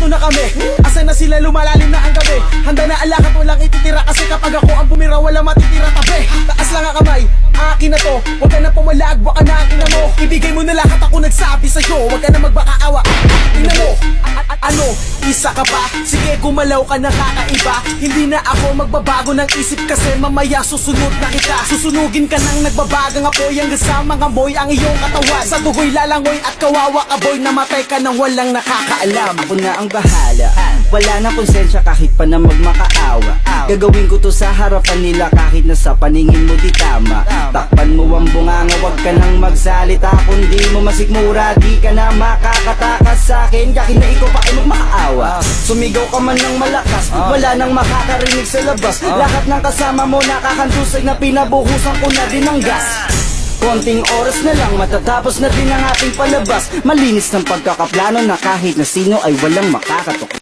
Nandito na kami, asa na sila, lumalalim na ang gabi. Handa na alakad, walang ititira. Kasi kapag ako ang bumira, walang matitira tabi. Taas lang ang kamay, akin na to. Huwag ka na pumalag, baka na akin na mo. Ibigay mo na lahat, ako nagsabi sa'yo. Huwag ka na magbakaawa, tingnan mo. Ano, isa ka pa? Sige, gumalaw ka na kakaiba. Hindi na ako magbabago ng isip. Kasi mamaya susunod na kita. Susunugin ka nang nagbabagang apoy. Hanggang sa mga boy ang iyong katawan. Sa dugoy lalangoy at kawawa ka boy. Namatay ka nang walang nakakaalam. Ako na ang bahala, wala na konsensya kahit pa na magmakaawa. Gagawin ko to sa harapan nila kahit na sa paningin mo di tama. Takpan mo ang bunganga, wag ka nang magsalita. Kung di mo masikmura, di ka na makakatakas sa'kin. Kahit na ikaw pa ay magmakaawa. Sumigaw ka man ng malakas, wala nang makakarinig sa labas. Lahat ng kasama mo nakakantusay na pinabuhusan ko na din ng gas. Konting oras na lang, matatapos na din ang ating palabas. Malinis ng pagkakaplano na kahit na sino ay walang makakatok.